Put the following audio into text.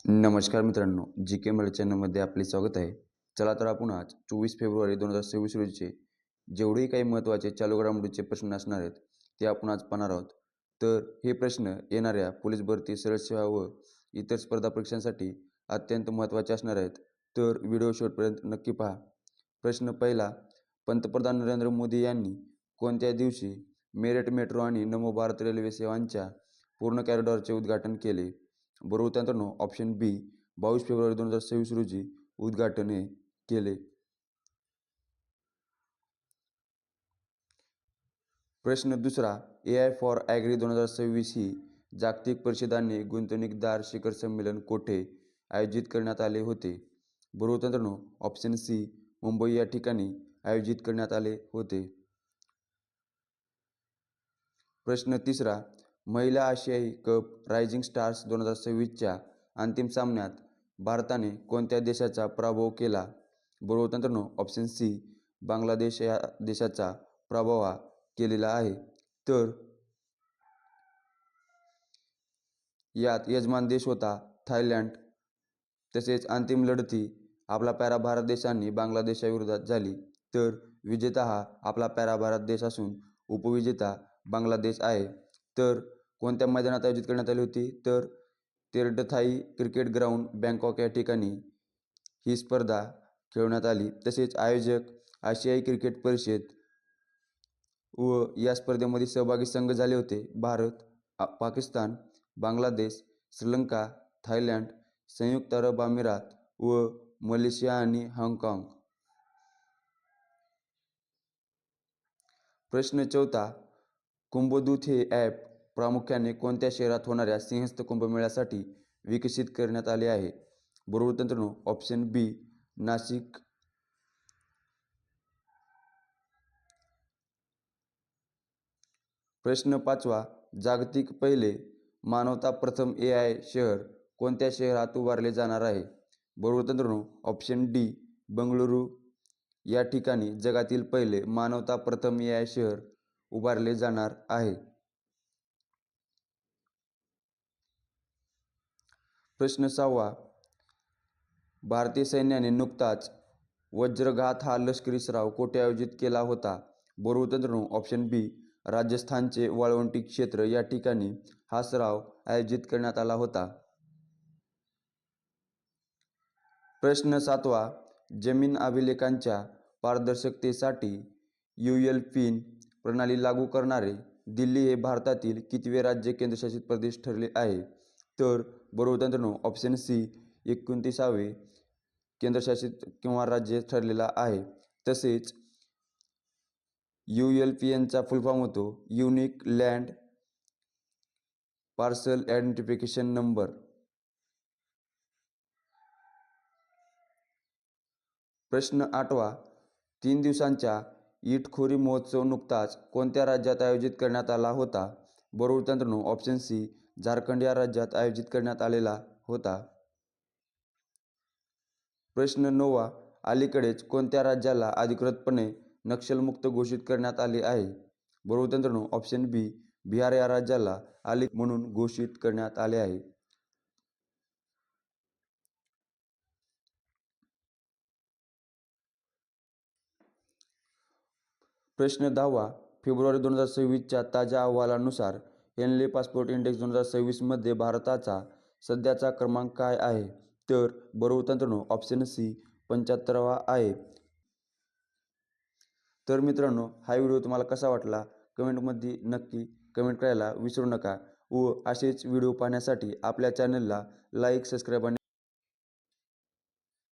नमस्कार मित्रांनो, जी के मराठी चॅनलमध्ये आपले स्वागत आहे. चला तर आपण आज 24 फेब्रुवारी 2026 रोजीचे जेवढेही काही महत्त्वाचे चालू घडामोडीचे प्रश्न असणार आहेत ते आपण आज पाहणार आहोत. तर हे प्रश्न येणाऱ्या पोलीस भरती, सरळ सेवा व इतर स्पर्धा परीक्षांसाठी अत्यंत महत्त्वाचे असणार आहेत. तर व्हिडिओ शेवटपर्यंत नक्की पहा. प्रश्न पहिला, पंतप्रधान नरेंद्र मोदी यांनी कोणत्या दिवशी मेरठ मेट्रो आणि नमो भारत रेल्वे सेवांच्या पूर्ण कॉरिडॉरचे उद्घाटन केले? बरोबर मित्रांनो, ऑप्शन बी 22 फेब्रुवारी 2026 रोजी उद्घाटन केले. प्रश्न दुसरा, AI फॉर ॲग्री 2026 ही जागतिक परिषद आणि गुंतवणूकदार शिखर संमेलन कोठे आयोजित करण्यात आले होते? बरोबर मित्रांनो, ऑप्शन सी मुंबई या ठिकाणी आयोजित करण्यात आले होते. प्रश्न तिसरा, महिला आशियाई कप रायझिंग स्टार्स 2026च्या अंतिम सामन्यात भारताने कोणत्या देशाचा पराभव केला? बरोबर मित्रांनो, ऑप्शन सी बांगलादेश या देशाचा पराभव केलेला आहे. तर यात यजमान देश होता थायलंड. तसेच अंतिम लढती आपला प्यारा भारत देश आणि बांगलादेशच्या विरोधात झाली. तर विजेता हा आपला प्यारा भारत देश असून उपविजेता बांगलादेश आहे. तर कोणत्या मैदानात आयोजित करण्यात आली होती? तर तेरडथाई क्रिकेट ग्राउंड, बँकॉक या ठिकाणी ही स्पर्धा खेळवण्यात आली. तसेच आयोजक आशियाई क्रिकेट परिषद व या स्पर्धेमध्ये सहभागी संघ झाले होते भारत, पाकिस्तान, बांगलादेश, श्रीलंका, थायलंड, संयुक्त अरब अमिरात व मलेशिया आणि हाँगकाँग. प्रश्न चौथा, कुंभदूत हे ॲप प्रामुख्याने कोणत्या शहरात होणाऱ्या सिंहस्थ कुंभमेळ्यासाठी विकसित करण्यात आले आहे? बरोबर मित्रांनो, ऑप्शन बी नाशिक. प्रश्न पाचवा, जागतिक पहिले मानवता प्रथम AI शहर कोणत्या शहरात उभारले जाणार आहे? बरोबर मित्रांनो, ऑप्शन डी बंगळुरू या ठिकाणी जगातील पहिले मानवता प्रथम AI शहर उभारले जाणार आहे. प्रश्न सहावा, भारतीय सैन्याने नुकताच वज्रघात हा लष्करी सराव कोठे आयोजित केला होता? बरोबर मित्रांनो, ऑप्शन बी राजस्थानचे वाळवंटी क्षेत्र या ठिकाणी हा सराव आयोजित करण्यात आला होता. प्रश्न सातवा, जमीन अभिलेखांच्या पारदर्शकतेसाठी UL-पिन प्रणाली लागू करणारे दिल्ली हे भारतातील कितवे राज्य केंद्रशासित प्रदेश ठरले आहे? तर बरोबर मित्रांनो, ऑप्शन सी 29वे केंद्रशासित किंवा राज्य ठरलेला आहे. तसेच UL-PNचा फुल फॉर्म होतो unique land parcel identification number. प्रश्न आठवा, 3 दिवसांचा इटखोरी महोत्सव नुकताच कोणत्या राज्यात आयोजित करण्यात आला होता? बरोबर मित्रांनो, ऑप्शन सी झारखंड या राज्यात आयोजित करण्यात आलेला होता. प्रश्न 9वा, अलीकडेच कोणत्या राज्याला अधिकृतपणे नक्षलमुक्त घोषित करण्यात आले आहे? बरोबर मित्रांनो, ऑप्शन बी बिहार या राज्याला म्हणून घोषित करण्यात आले आहे. प्रश्न 10वा, फेब्रुवारी 2026च्या ताज्या अहवालानुसार हेनले पासपोर्ट इंडेक्स 2026 मध्ये भारताचा सध्याचा क्रमांक काय आहे? तर बरोबर मित्रांनो, ऑप्शन सी 75वा आहे. तर मित्रांनो, हा व्हिडिओ तुम्हाला कसा वाटला कमेंटमध्ये नक्की कमेंट करायला विसरू नका व असेच व्हिडिओ पाहण्यासाठी आपल्या चॅनलला लाईक, सबस्क्राईब आणि